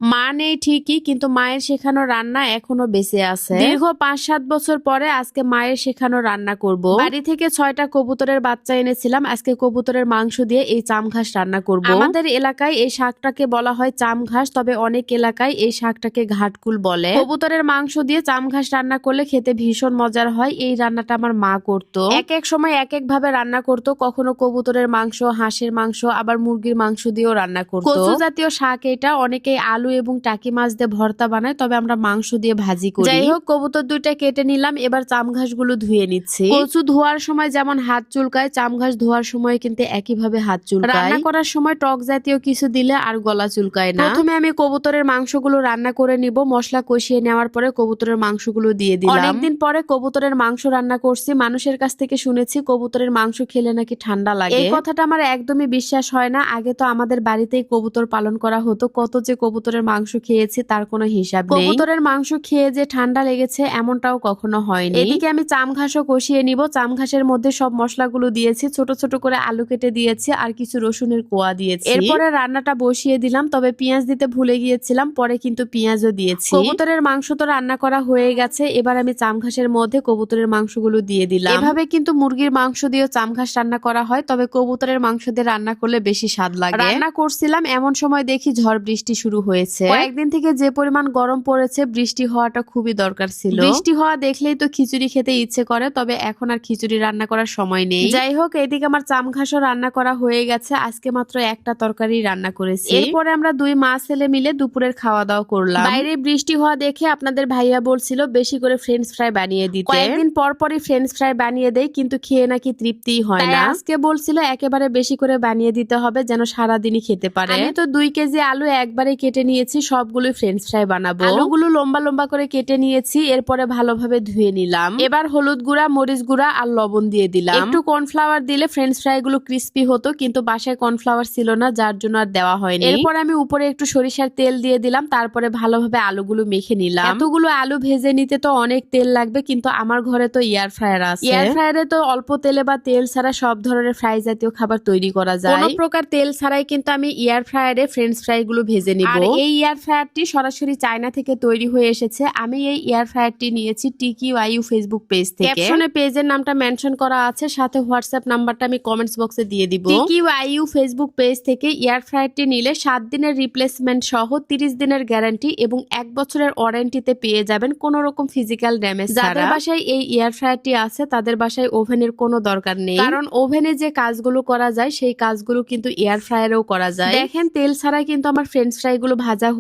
মা নেই ঠিকই, কিন্তু মায়ের শেখানো রান্না এখনো বেঁচে আছে। দীর্ঘ 5-7 বছর পরে আজকে মায়ের শেখানো রান্না করব। বাড়ি থেকে 6টা কবুতরের বাচ্চা এনেছিলাম। আজকে কবুতরের মাংস দিয়ে এই চামঘাস রান্না করব। আমাদের এলাকায় এই শাকটাকে বলা হয় চামঘাস, তবে অনেক এলাকায় এই শাকটাকে ঘাটকুল বলে। কবুতরের মাংস দিয়ে চামঘাস রান্না করলে খেতে ভীষণ মজার হয়। এই রান্নাটা আমার মা করতো। এক এক সময় এক এক ভাবে রান্না করতো। কখনো কবুতরের মাংস, হাঁসের মাংস, আবার মুরগির মাংস দিয়েও রান্না করতো। কচু জাতীয় শাক এটা। অনেকেই আলু এবং টাকি মাছ দিয়ে ভর্তা বানায়, তবে আমরা মাংস দিয়ে ভাজি করি। যাই হোক, কবুতর দুইটা কেটে নিলাম। এবার চামঘাস গুলো ধুয়ে নিচ্ছি। কচু ধোয়ার সময় যেমন হাত চুলকায়, চামঘাস ধোয়ার সময় কিন্তু একইভাবে হাত চুলকায়। রান্না করার সময় টক জাতীয় কিছু দিলে আর গলা চুলকায় না। প্রথমে আমি কবুতরের মাংসগুলো রান্না করে নিব। মশলা কষিয়ে নেওয়ার পরে কবুতরের মাংসগুলো দিয়ে দিলাম। অনেকদিন পরে কবুতরের মাংস রান্না করছি। মানুষের কাছ থেকে শুনেছি কবুতরের মাংস খেলে নাকি ঠান্ডা লাগে। এই কথাটা আমার একদমই বিশ্বাস হয় না। আগে তো আমাদের বাড়িতেই কবুতর পালন করা হতো। কত যে কবুতরের মাংস খেয়েছি তার কোনো হিসাব নেই। কবুতরের মাংস খেয়ে যে ঠান্ডা লেগেছে এমনটাও কখনো হয়নি। এদিকে আমি চামঘাসও কষিয়ে নিব। চামঘাসের মধ্যে সব মশলাগুলো দিয়েছি, ছোট ছোট করে আলু কেটে দিয়েছি, আর কিছু রসুনের কোয়া দিয়েছি। এরপরে রান্নাটা বসিয়ে দিলাম, তবে পেঁয়াজ দিতে ভুলে গিয়েছিলাম, পরে কিন্তু পেঁয়াজও দিয়েছি। কবুতরের মাংস তো রান্না করা হয়ে গেছে। এবার আমি চামঘাসের মধ্যে কবুতরের মাংসগুলো দিয়ে দিলাম। এভাবে কিন্তু মুরগির মাংস দিয়েও চামঘাস রান্না করা হয়, তবে কবুতরের মাংস দিয়ে রান্না করলে বেশি স্বাদ লাগে। রান্না করছিলাম, এমন সময় দেখি ঝড় বৃষ্টি শুরু হয়েছে। কয়েকদিন থেকে যে পরিমাণ গরম পড়েছে, বৃষ্টি হওয়াটা খুবই দরকার ছিল। বৃষ্টি হওয়া দেখলেই তো খিচুড়ি খেতে ইচ্ছে করে, তবে এখন আর খিচুড়ি রান্না করার সময় নেই। যাই হোক, এদিকে আমার চামঘাসও রান্না করা হয়ে গেছে। আজকে মাত্র একটা তরকারি রান্না করেছি। এরপরে আমরা দুই মা ছেলে মিলে দুপুরের খাওয়া দাওয়া করলাম। বাইরে বৃষ্টি হওয়া দেখে আপনাদের ভাইয়া বলছিল বেশি করে ফ্রেঞ্চ ফ্রাই বানিয়ে দিতে। কয়েকদিন পর পরই ফ্রেঞ্চ ফ্রাই বানিয়ে দেয়, কিন্তু খেয়ে নাকি তৃপ্তিই হয় না। আজকে বলছিল একেবারে বেশি করে বানিয়ে দিতে হবে, যেন সারাদিনই খেতে পারে। আমি তো 2 কেজি আলু একবারে কেটে নিয়েছি, সবগুলোই ফ্রেঞ্চ ফ্রাই বানাবো। আলুগুলো লম্বা লম্বা করে কেটে নিয়েছি, এরপরে ভালোভাবে ধুয়ে নিলাম। এবার হলুদ গুঁড়া, মরিচ গুঁড়া আর লবণ দিয়ে দিলাম। একটু কর্নফ্লাওয়ার দিলে ফ্রেঞ্চ ফ্রাই গুলো ক্রিস্পি হতো, কিন্তু বাসায় কর্নফ্লাওয়ার ছিল না, যার জন্য আর দেওয়া হয়নি। এরপর আমি উপরে একটু সরিষার তেল দিয়ে দিলাম, তারপরে ভালোভাবে আলুগুলো মেখে নিলাম। এতগুলো আলু ভেজে নিতে তো অনেক তেল লাগবে, কিন্তু আমার ঘরে তো এয়ার ফ্রায়ার আছে। এয়ার ফ্রায়ারে তো অল্প তেলে বা তেল ছাড়া সব ধরনের ফ্রাই জাতীয় খাবার তৈরি করা যায়। কোনো প্রকার তেল ছাড়াই কিন্তু আমি এয়ার ফ্রায়ারে ফ্রেঞ্চ ফ্রাই গুলো ভেজে নিব। আর এই এয়ার ফ্রায়ারটি সরাসরি চায়না থেকে তৈরি হয়ে এসেছে। আমি এই এয়ার ফ্রায়ারটি নিয়েছি TQIU ফেসবুক পেজ থেকে। ক্যাপশনে পেজের নামটা মেনশন করা আছে, সাথে হোয়াটসঅ্যাপ নাম্বারটা আমি কমেন্টস বক্সে দিয়ে দিব। TQIU ফেসবুক পেজ থেকে এয়ার ফ্রায়ারটি নিলে 7 দিনের রিপ্লেসমেন্ট সহ 30 দিনের গ্যারান্টি এবং 1 বছরের ওয়ারেন্টিতে পেয়ে যাবেন কোনো রকম ফিজিক্যাল ড্যামেজ ছাড়া। যাদের বাসায় এই এয়ার ফ্রায়ারটি আছে তাদের বাসায় ওভেনের কোনো দরকার নেই, কারণ ওভেনে যে কাজগুলো করা যায় সেই কাজগুলো কিন্তু এয়ার ফ্রায়ারেও করা যায়। দেখেন, তেল ছাড়াই কিন্তু আমার ফ্রেঞ্চ ফ্রাই গুলো ভাজা